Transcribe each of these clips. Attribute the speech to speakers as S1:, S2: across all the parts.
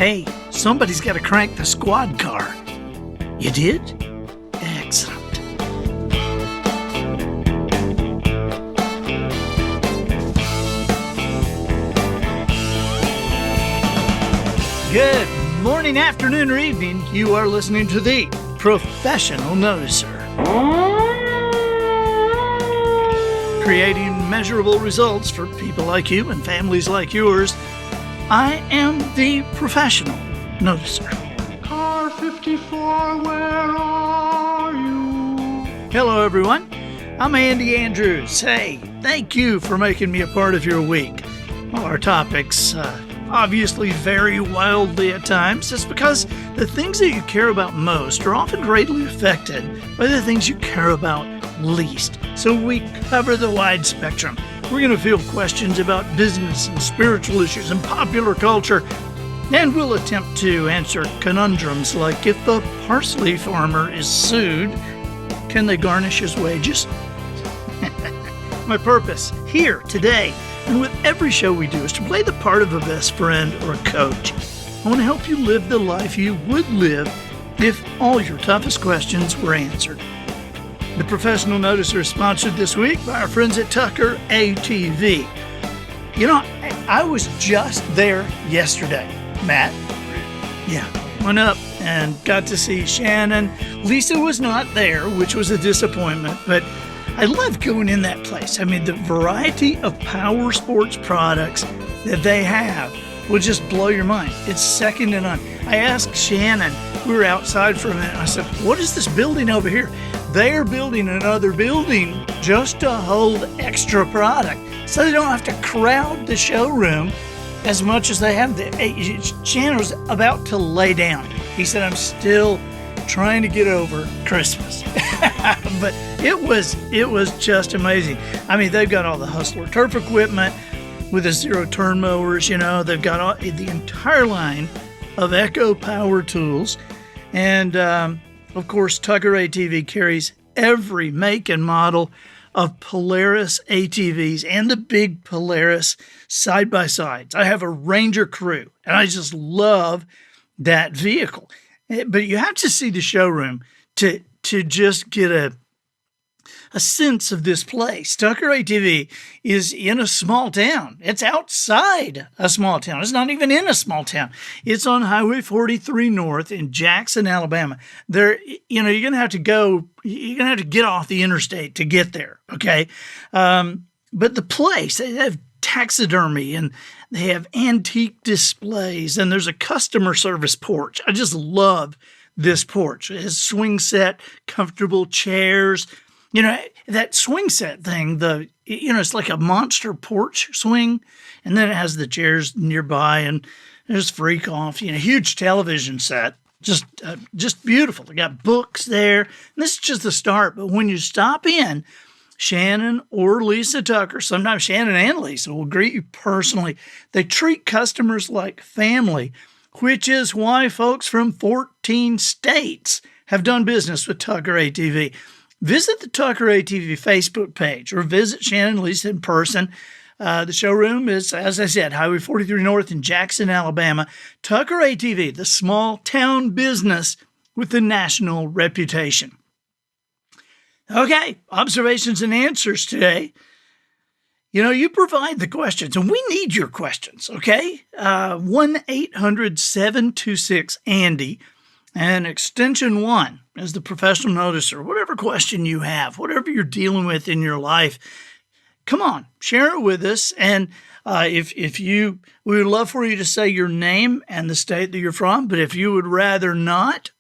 S1: Hey, somebody's got to crank the squad car. You did? Excellent. Good morning, afternoon, or evening. You are listening to the Professional Noticer. Creating measurable results for people like you and families like yours. I am the Professional Noticer.
S2: Car 54, where are you?
S1: Hello, everyone. I'm Andy Andrews. Hey, thank you for making me a part of your week. Well, our topics obviously vary wildly at times. It's because the things that you care about most are often greatly affected by the things you care about least. So we cover the wide spectrum. We're going to field questions about business and spiritual issues and popular culture. And we'll attempt to answer conundrums like, if a parsley farmer is sued, can they garnish his wages? My purpose here today and with every show we do is to play the part of a best friend or a coach. I want to help you live the life you would live if all your toughest questions were answered. The Professional Noticer is sponsored this week by our friends at Tucker ATV. You know, I was just there yesterday, Matt. Yeah, went up and got to see Shannon. Lisa was not there, which was a disappointment, but I love going in that place. I mean, the variety of power sports products that they have will just blow your mind. It's second to none. I asked Shannon, we were outside for a minute, I said, what is this building over here? They're building another building just to hold extra product, so they don't have to crowd the showroom as much as they have. Shannon was about to lay down. He said, I'm still trying to get over Christmas. But it was just amazing. I mean, they've got all the Hustler turf equipment with the zero turn mowers, you know, they've got the entire line of Echo power tools. And, of course, Tucker ATV carries every make and model of Polaris ATVs and the big Polaris side-by-sides. I have a Ranger Crew, and I just love that vehicle. But you have to see the showroom to just get a sense of this place. Tucker ATV is in a small town. It's outside a small town. It's not even in a small town. It's on Highway 43 North in Jackson, Alabama. There, you know, you're going to have to get off the interstate to get there, okay? But the place, they have taxidermy and they have antique displays, and there's a customer service porch. I just love this porch. It has swing set, comfortable chairs. You know, that swing set thing, it's like a monster porch swing, and then it has the chairs nearby, and there's freak off, huge television set. Just beautiful. They got books there. And this is just the start, but when you stop in, Shannon or Lisa Tucker, sometimes Shannon and Lisa will greet you personally. They treat customers like family, which is why folks from 14 states have done business with Tucker ATV. Visit the Tucker ATV Facebook page or visit Shannon and Lisa in person. The showroom is, as I said, Highway 43 North in Jackson, Alabama. Tucker ATV, the small town business with the national reputation. Okay, observations and answers today. You provide the questions, and we need your questions, okay? 1-800-726-ANDY and extension 1 as the Professional Noticer. Whatever question you have, whatever you're dealing with in your life, come on, share it with us. And we would love for you to say your name and the state that you're from, but if you would rather not,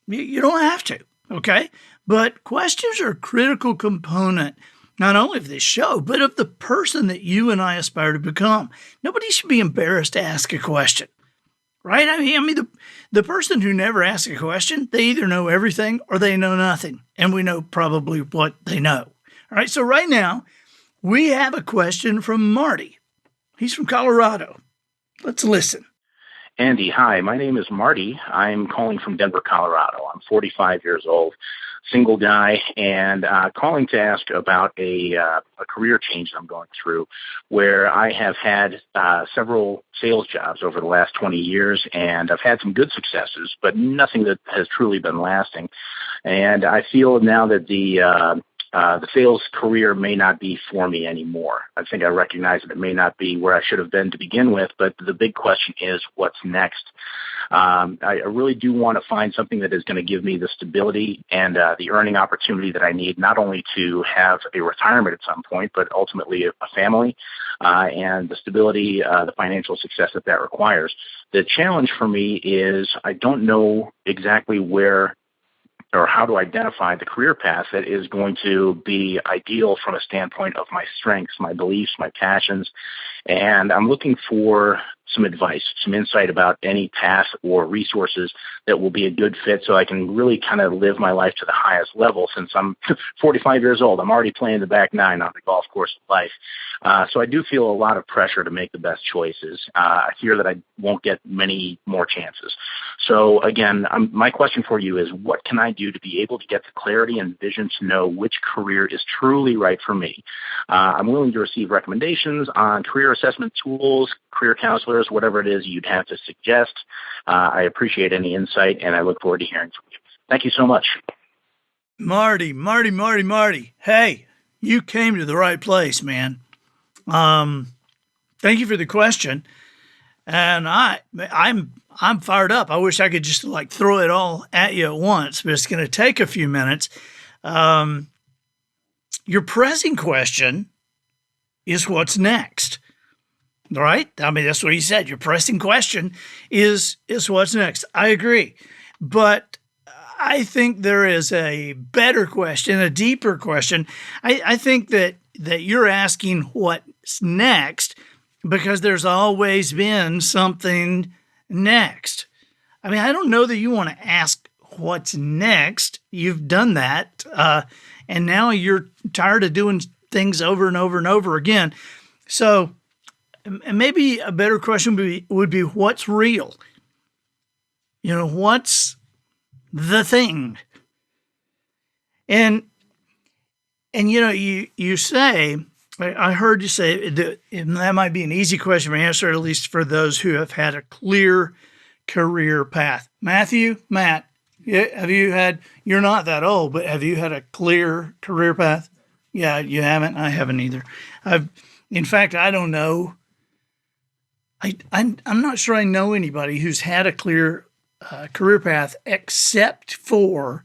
S1: you don't have to, okay? But questions are a critical component, not only of this show, but of the person that you and I aspire to become. Nobody should be embarrassed to ask a question, right? I mean, the person who never asks a question, they either know everything or they know nothing, and we know probably what they know. All right, so right now, we have a question from Marty. He's from Colorado. Let's listen.
S3: Andy, hi. My name is Marty. I'm calling from Denver, Colorado. I'm 45 years old. single guy, and calling to ask about a career change that I'm going through, where I have had several sales jobs over the last 20 years, and I've had some good successes, but nothing that has truly been lasting. And I feel now that the sales career may not be for me anymore. I think I recognize that it may not be where I should have been to begin with, but the big question is what's next? I really do want to find something that is going to give me the stability and the earning opportunity that I need, not only to have a retirement at some point, but ultimately a family and the stability, the financial success that requires. The challenge for me is I don't know exactly where or how to identify the career path that is going to be ideal from a standpoint of my strengths, my beliefs, my passions. And I'm looking for some advice, some insight about any path or resources that will be a good fit so I can really kind of live my life to the highest level. Since I'm 45 years old, I'm already playing the back nine on the golf course of life. So I do feel a lot of pressure to make the best choices. I fear that I won't get many more chances. So again, my question for you is, what can I do to be able to get the clarity and vision to know which career is truly right for me? I'm willing to receive recommendations on career assessment tools, career counselors, whatever it is you'd have to suggest. I appreciate any insight, and I look forward to hearing from you. Thank you so much.
S1: Marty. Hey, you came to the right place, man. Thank you for the question. And I'm fired up. I wish I could just like throw it all at you at once, but it's going to take a few minutes. Your pressing question is what's next, right? I mean, that's what he said. Your pressing question is what's next. I agree. But I think there is a better question, a deeper question. I think that you're asking what's next because there's always been something next. I mean, I don't know that you want to ask what's next. You've done that. And now you're tired of doing things over and over and over again. So maybe a better question would be what's real? You know, what's the thing? And you know, you say, I heard you say that, and that might be an easy question to answer, at least for those who have had a clear career path. Matt, have you had, you're not that old, but have you had a clear career path? Yeah, you haven't? I haven't either. In fact, I don't know. I'm not sure I know anybody who's had a clear career path except for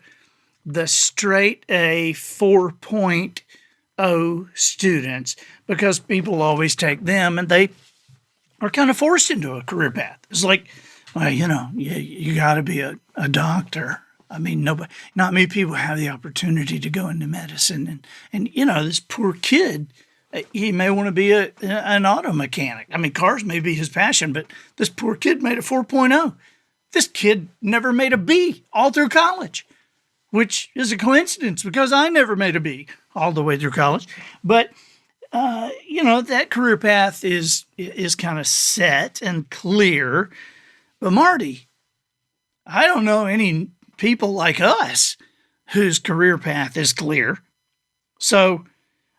S1: the straight A 4.0 students, because people always take them and they are kind of forced into a career path. It's like, well, you know, you got to be a doctor. I mean, not many people have the opportunity to go into medicine. And you know, this poor kid, he may want to be an auto mechanic. I mean, cars may be his passion, but this poor kid made a 4.0. This kid never made a B all through college, which is a coincidence because I never made a B all the way through college. But, you know, that career path is kind of set and clear. But Marty, I don't know any people like us whose career path is clear. So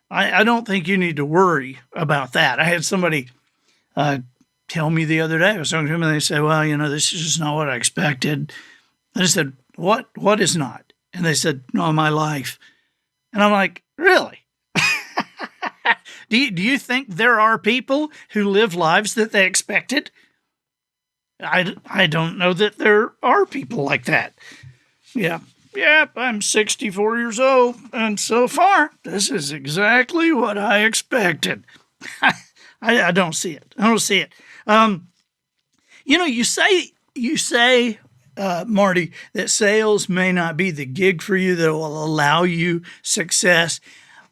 S1: I don't think you need to worry about that. I had somebody tell me the other day, I was talking to them, and they said, well, you know, this is just not what I expected. I just said, what is not? And they said, no, my life. And I'm like, really? Do you think there are people who live lives that they expected? I don't know that there are people like that. Yeah, I'm 64 years old, and so far, this is exactly what I expected. I don't see it. You know, you say, Marty, that sales may not be the gig for you that will allow you success.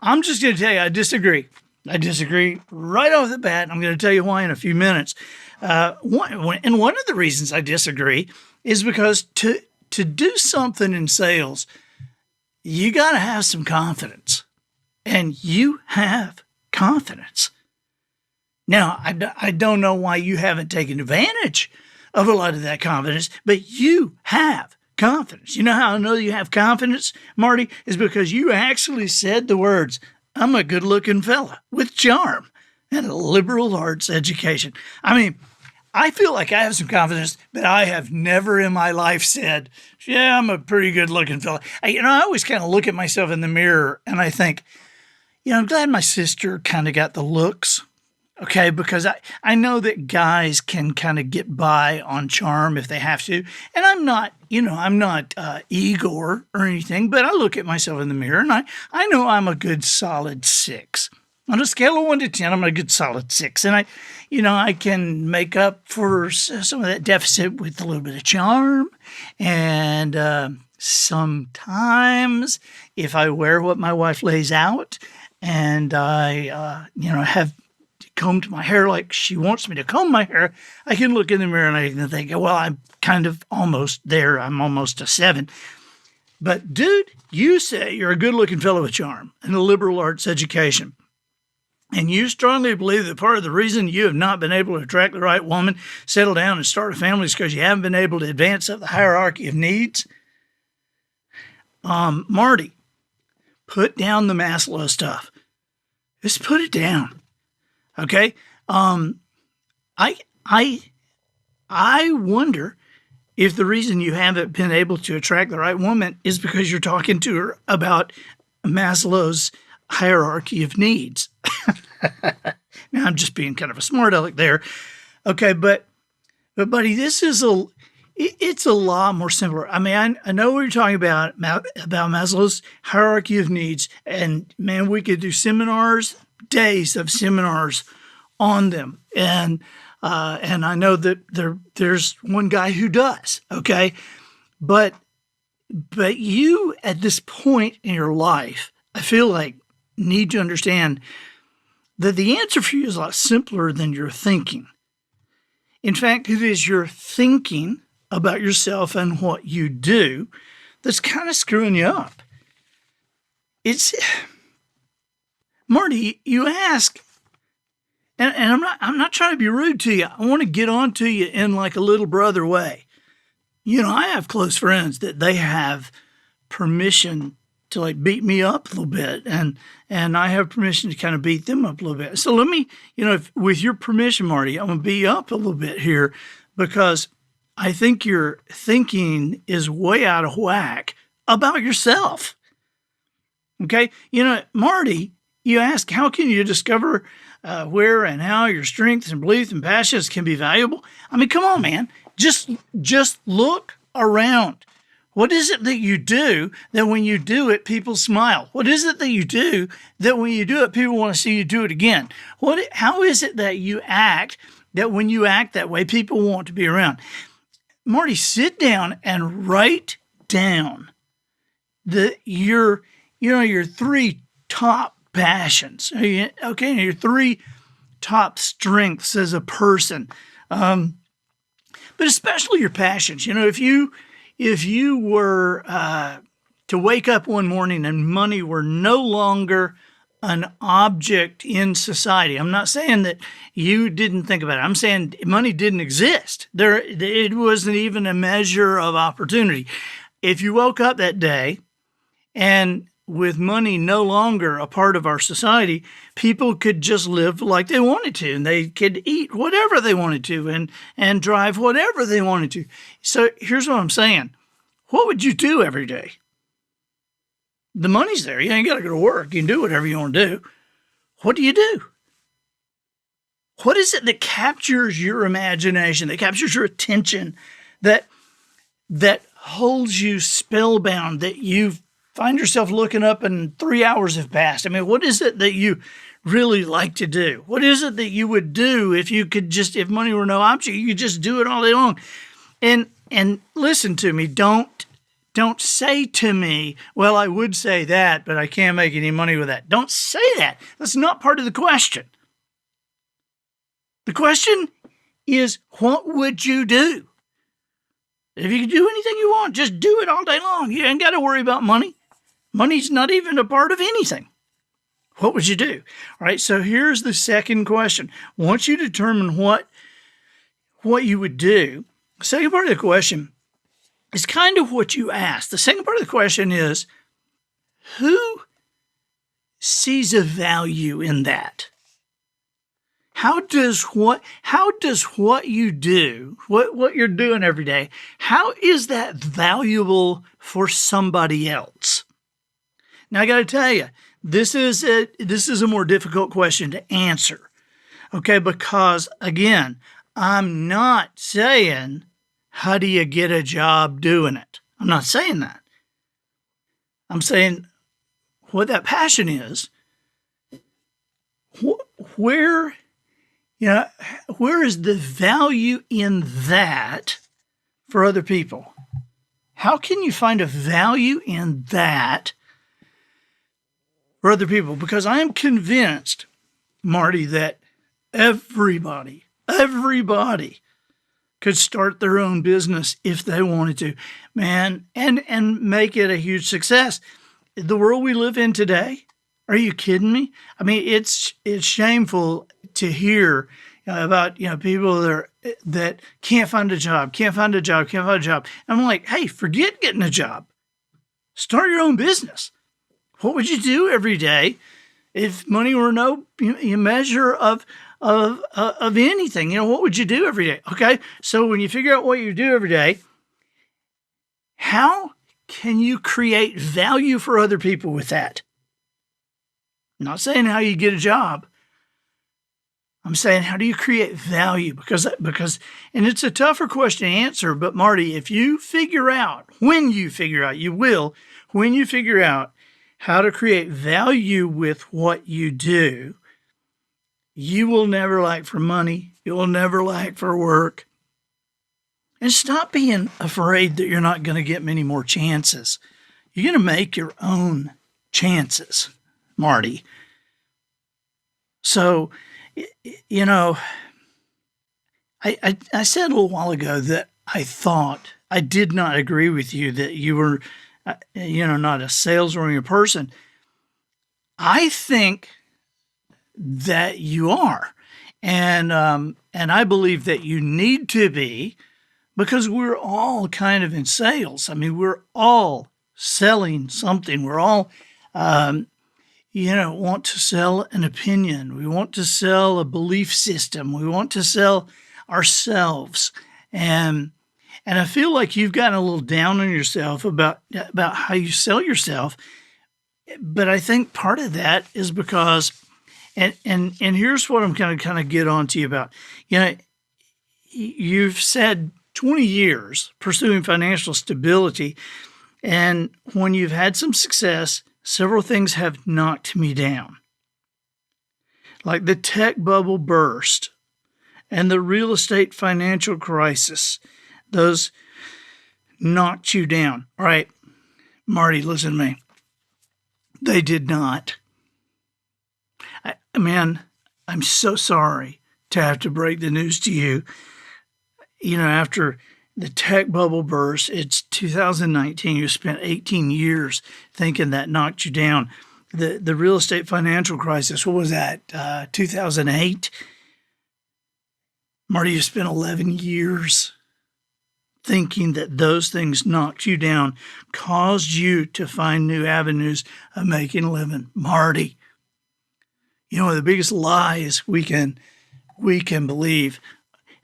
S1: I'm just going to tell you, I disagree. I disagree right off the bat. I'm going to tell you why in a few minutes. One of the reasons I disagree is because to do something in sales, you got to have some confidence, and you have confidence. Now, I don't know why you haven't taken advantage of a lot of that confidence, but you have confidence. You know how I know you have confidence, Marty? Is because you actually said the words, I'm a good-looking fella with charm and a liberal arts education. I mean, I feel like I have some confidence, but I have never in my life said, yeah, I'm a pretty good-looking fella. I always kind of look at myself in the mirror and I think, I'm glad my sister kind of got the looks. Okay, because I know that guys can kind of get by on charm if they have to. And I'm not Igor or anything, but I look at myself in the mirror and I know I'm a good solid 6. On a scale of 1 to 10, I'm a good solid 6. And I can make up for some of that deficit with a little bit of charm. And sometimes if I wear what my wife lays out and I, have combed my hair like she wants me to comb my hair, I can look in the mirror and I can think, well, I'm kind of almost there. I'm almost a 7. But dude, you say you're a good-looking fellow with charm and a liberal arts education. And you strongly believe that part of the reason you have not been able to attract the right woman, settle down, and start a family is because you haven't been able to advance up the hierarchy of needs? Marty, put down the Maslow stuff. Just put it down. Okay. I wonder if the reason you haven't been able to attract the right woman is because you're talking to her about Maslow's hierarchy of needs. Now I'm just being kind of a smart aleck there. Okay. But buddy, it's a lot more simpler. I mean, I know what you're talking about Maslow's hierarchy of needs, and man, we could do days of seminars on them. And I know that there's one guy who does, okay? But you, at this point in your life, I feel like need to understand that the answer for you is a lot simpler than your thinking. In fact, it is your thinking about yourself and what you do that's kind of screwing you up. Marty, you ask, and I'm not trying to be rude to you. I want to get on to you in like a little brother way. I have close friends that they have permission to like beat me up a little bit, and I have permission to kind of beat them up a little bit. So let me, with your permission, Marty, I'm going to beat you up a little bit here because I think your thinking is way out of whack about yourself. Okay? Marty, you ask, how can you discover where and how your strengths and beliefs and passions can be valuable? I mean, come on, man. Just look around. What is it that you do that when you do it, people smile? What is it that you do that when you do it, people want to see you do it again? How is it that you act that when you act that way, people want to be around? Marty, sit down and write down your 3 top passions, okay, your 3 top strengths as a person, but especially your passions. If you were to wake up one morning and money were no longer an object in society, I'm not saying that you didn't think about it. I'm saying money didn't exist. It wasn't even a measure of opportunity. If you woke up that day and with money no longer a part of our society, people could just live like they wanted to, and they could eat whatever they wanted to and drive whatever they wanted to. So here's what I'm saying. What would you do every day? The money's there. You ain't got to go to work. You can do whatever you want to do. What do you do? What is it that captures your imagination, that captures your attention, that holds you spellbound, that you find yourself looking up and 3 hours have passed? I mean, what is it that you really like to do? What is it that you would do if money were no object, you could just do it all day long? And listen to me, don't say to me, well, I would say that, but I can't make any money with that. Don't say that. That's not part of the question. The question is, what would you do? If you could do anything you want, just do it all day long. You ain't got to worry about money. Money's not even a part of anything. What would you do? All right, so here's the second question. Once you determine what you would do, the second part of the question is kind of what you asked. The second part of the question is, who sees a value in that? How does what you do, what you're doing every day, how is that valuable for somebody else? Now I got to tell you, this is a more difficult question to answer. Okay, because again, I'm not saying how do you get a job doing it? I'm not saying that. I'm saying what that passion is, where is the value in that for other people? How can you find a value in that for other people? Because I am convinced, Marty, that everybody could start their own business if they wanted to, man, and make it a huge success. The world we live in today, are you kidding me? I mean, it's shameful to hear about people that can't find a job. And I'm like, hey, forget getting a job. Start your own business. What would you do every day if money were no measure of anything? What would you do every day? Okay, so when you figure out what you do every day, how can you create value for other people with that? I'm not saying how you get a job. I'm saying, how do you create value? Because, and it's a tougher question to answer, but Marty, when you figure out how to create value with what you do, you will never lack for money. You will never lack for work. And stop being afraid that you're not going to get many more chances. You're going to make your own chances, Marty. So, I said a little while ago that I thought I did not agree with you that you were, not a sales-oriented person. I think that you are, and I believe that you need to be, because we're all kind of in sales. I mean, we're all selling something. We're all, want to sell an opinion. We want to sell a belief system. We want to sell ourselves. And I feel like you've gotten a little down on yourself about how you sell yourself. But I think part of that is because, and here's what I'm going to kind of get on to you about. You've said 20 years pursuing financial stability, and when you've had some success, several things have knocked me down. Like the tech bubble burst and the real estate financial crisis. Those knocked you down. All right, Marty, listen to me. They did not. Man, I'm so sorry to have to break the news to you. After the tech bubble burst, it's 2019. You spent 18 years thinking that knocked you down. The real estate financial crisis, what was that, 2008? Marty, you spent 11 years thinking that those things knocked you down, caused you to find new avenues of making a living. Marty, the biggest lies we can believe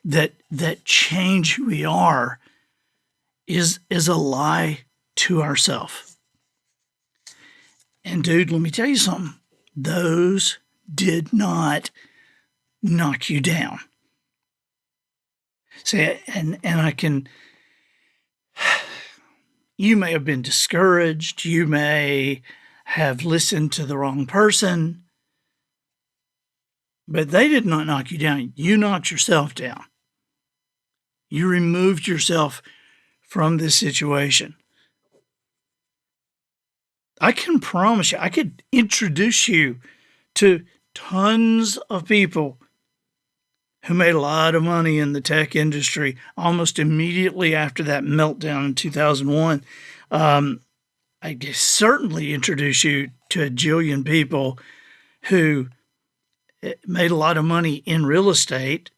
S1: that change who we are is a lie to ourselves. And dude, let me tell you something. Those did not knock you down. See, and I can, you may have been discouraged. You may have listened to the wrong person, but they did not knock you down. You knocked yourself down. You removed yourself from this situation. I can promise you, I could introduce you to tons of people who made a lot of money in the tech industry almost immediately after that meltdown in 2001. I could certainly introduce you to a jillion people who made a lot of money in real estate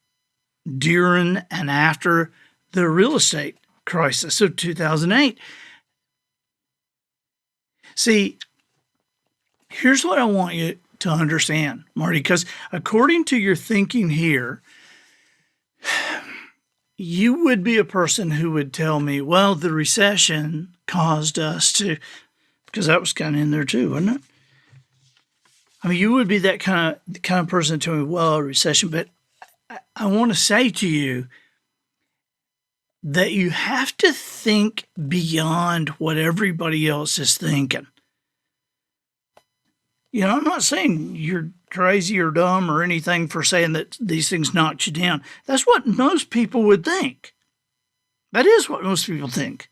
S1: during and after the real estate crisis of 2008. See, here's what I want you to understand, Marty, because according to your thinking here, you would be a person who would tell me, well, the recession caused us to, because that was kind of in there too, wasn't it? I mean, you would be that kind of person to tell me, well, a recession, but I want to say to you that you have to think beyond what everybody else is thinking. You know, I'm not saying you're crazy or dumb or anything for saying that these things knocked you down. That's what most people would think. That is what most people think.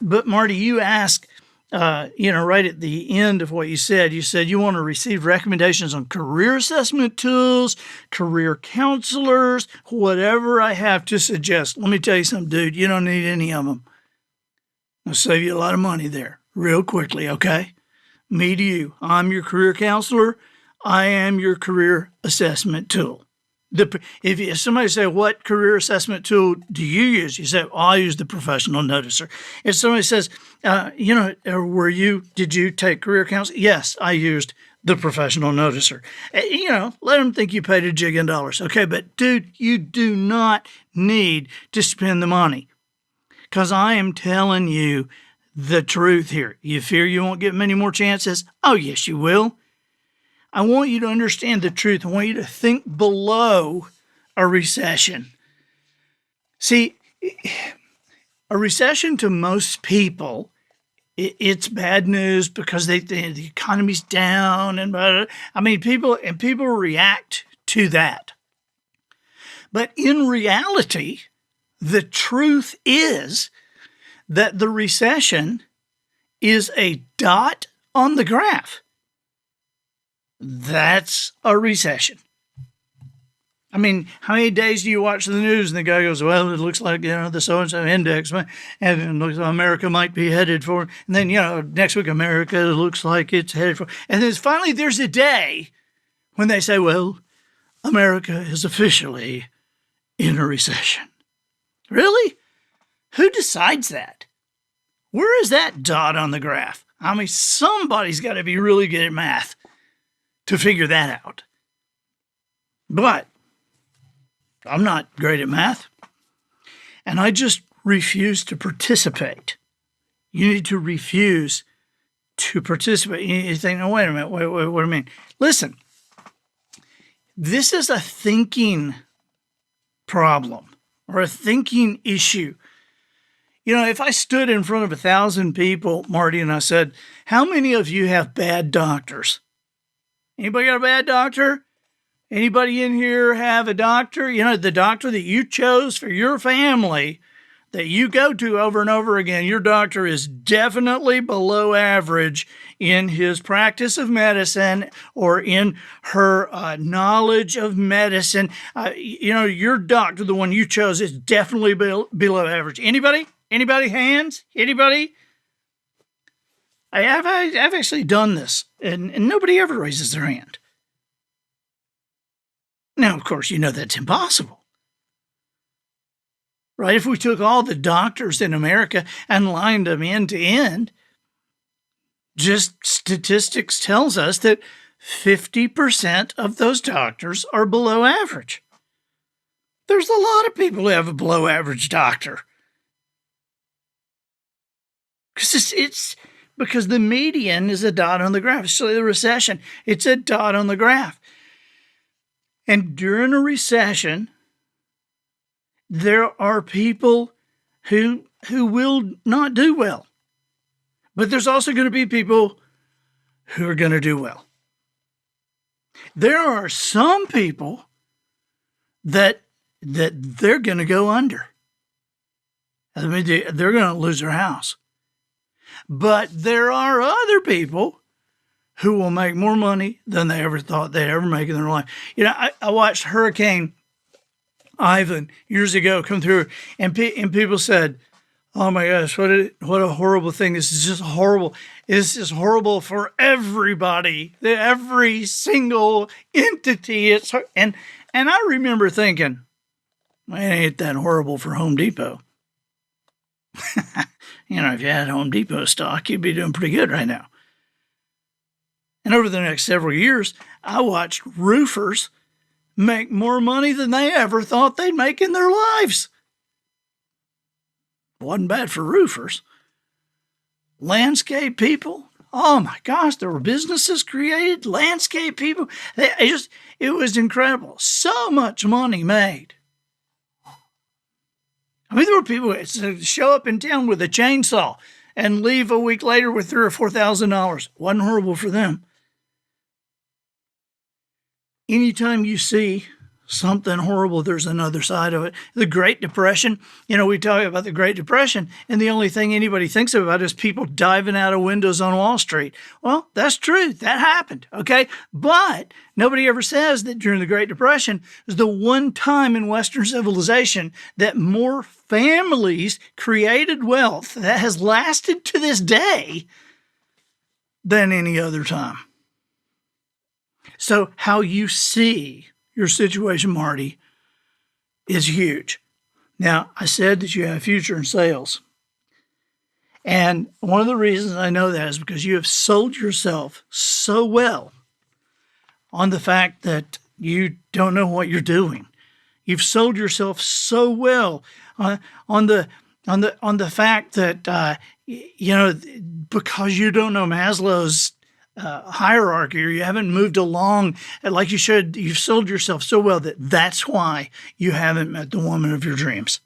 S1: But Marty, you ask, right at the end of what you said you want to receive recommendations on career assessment tools, career counselors, whatever I have to suggest. Let me tell you something, dude, you don't need any of them. I'll save you a lot of money there real quickly, okay? Me to you. I'm your career counselor. I am your career assessment tool. If somebody say, what career assessment tool do you use? You say, I use the professional noticer. If somebody says, did you take career counseling? Yes, I used the professional noticer. Let them think you paid a jig in dollars. Okay, but dude, you do not need to spend the money because I am telling you the truth here. You fear you won't get many more chances? Oh, yes, you will. I want you to understand the truth. I want you to think below a recession. See, a recession to most people, it's bad news because the economy's down people react to that. But in reality, the truth is that the recession is a dot on the graph. That's a recession. I mean, how many days do you watch the news and the guy goes, well, it looks like, the so-and-so index, and it looks like America might be headed for, and then, next week America looks like it's headed for, and then finally there's a day when they say, well, America is officially in a recession. Really? Who decides that? Where is that dot on the graph? I mean, somebody's got to be really good at math to figure that out. But I'm not great at math, and I just refuse to participate. You need to refuse to participate. You think, no, wait a minute, what do you mean? Listen, this is a thinking problem or a thinking issue. If I stood in front of 1,000 people, Marty, and I said, how many of you have bad doctors? Anybody got a bad doctor? Anybody in here have a doctor? The doctor that you chose for your family that you go to over and over again, your doctor is definitely below average in his practice of medicine or in her knowledge of medicine. Your doctor, the one you chose, is definitely below average. Anybody? Anybody? Hands? Anybody? I've actually done this, and nobody ever raises their hand. Now, of course, that's impossible. Right? If we took all the doctors in America and lined them end to end, just statistics tells us that 50% of those doctors are below average. There's a lot of people who have a below average doctor. Because the median is a dot on the graph. So the recession, it's a dot on the graph. And during a recession, there are people who will not do well. But there's also going to be people who are going to do well. There are some people that they're going to go under. I mean, they're going to lose their house. But there are other people who will make more money than they ever thought they'd ever make in their life. I watched Hurricane Ivan years ago come through, and people said, oh my gosh, what a horrible thing. This is just horrible. This is horrible for everybody, every single entity. And I remember thinking, Well, it ain't that horrible for Home Depot. If you had Home Depot stock, you'd be doing pretty good right now. And over the next several years, I watched roofers make more money than they ever thought they'd make in their lives. Wasn't bad for roofers. Landscape people, oh my gosh, there were businesses created, landscape people. It was incredible. So much money made. I mean, there were people that show up in town with a chainsaw and leave a week later with $3,000 or $4,000. Wasn't horrible for them. Anytime you see something horrible, there's another side of it. The Great Depression, we talk about the Great Depression, and the only thing anybody thinks about is people diving out of windows on Wall Street. Well, that's true. That happened, okay? But nobody ever says that during the Great Depression was the one time in Western civilization that more families created wealth that has lasted to this day than any other time. So how you see your situation, Marty, is huge. Now, I said that you have a future in sales. And one of the reasons I know that is because you have sold yourself so well on the fact that you don't know what you're doing. You've sold yourself so well on the fact that, because you don't know Maslow's hierarchy, or you haven't moved along like you should. You've sold yourself so well that's why you haven't met the woman of your dreams.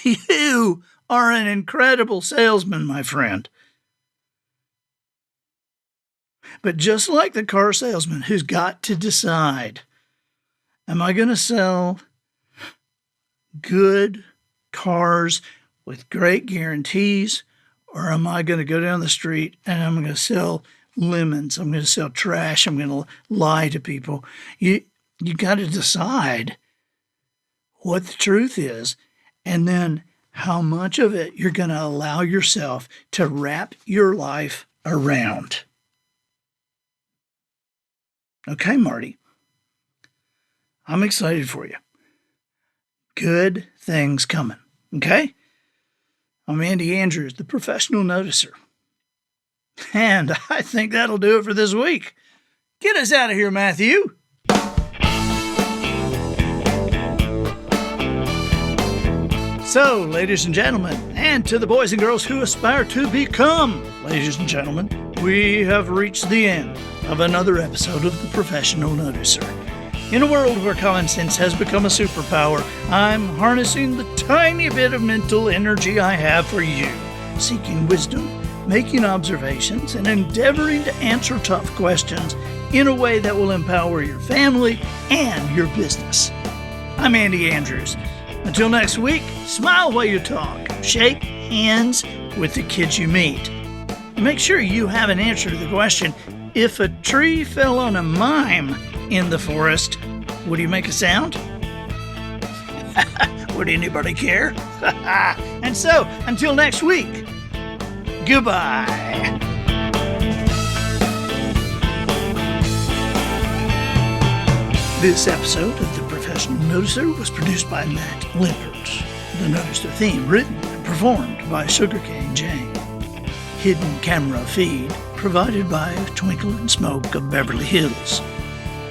S1: You are an incredible salesman, my friend. But just like the car salesman who's got to decide, am I going to sell good cars with great guarantees, or am I going to go down the street and I'm going to sell lemons? I'm going to sell trash. I'm going to lie to people. You got to decide what the truth is, and then how much of it you're going to allow yourself to wrap your life around. Okay, Marty. I'm excited for you. Good things coming. Okay? I'm Andy Andrews, the professional noticer. And I think that'll do it for this week. Get us out of here, Matthew. So, ladies and gentlemen, and to the boys and girls who aspire to become, ladies and gentlemen, we have reached the end of another episode of the Professional Noticer. In a world where common sense has become a superpower, I'm harnessing the tiny bit of mental energy I have for you, seeking wisdom, making observations, and endeavoring to answer tough questions in a way that will empower your family and your business. I'm Andy Andrews. Until next week, smile while you talk, shake hands with the kids you meet. Make sure you have an answer to the question, if a tree fell on a mime in the forest, would he make a sound? Would anybody care? And so, until next week, goodbye. This episode of The Professional Noticer was produced by Matt Limpert. The Noticer theme written and performed by Sugarcane Jane. Hidden camera feed provided by Twinkle and Smoke of Beverly Hills.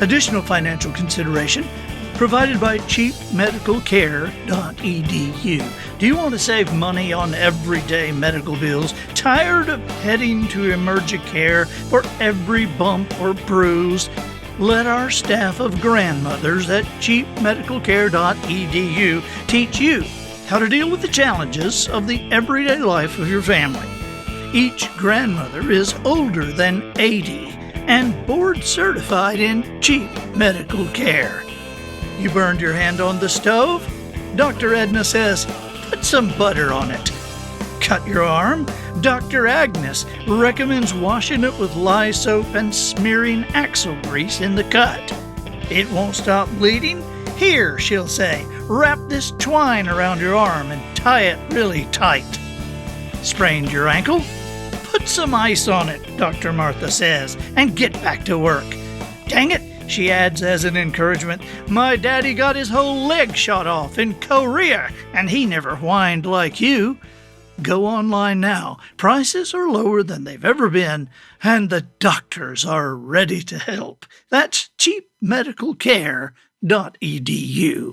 S1: Additional financial consideration provided by cheapmedicalcare.edu. Do you want to save money on everyday medical bills? Tired of heading to emergent care for every bump or bruise? Let our staff of grandmothers at cheapmedicalcare.edu teach you how to deal with the challenges of the everyday life of your family. Each grandmother is older than 80 and board certified in cheap medical care. You burned your hand on the stove? Dr. Edna says, put some butter on it. Cut your arm? Dr. Agnes recommends washing it with lye soap and smearing axle grease in the cut. It won't stop bleeding? Here, she'll say, wrap this twine around your arm and tie it really tight. Sprained your ankle? Put some ice on it, Dr. Martha says, and get back to work. Dang it, She adds as an encouragement, "My daddy got his whole leg shot off in Korea, and he never whined like you." Go online now. Prices are lower than they've ever been, and the doctors are ready to help. That's cheapmedicalcare.edu.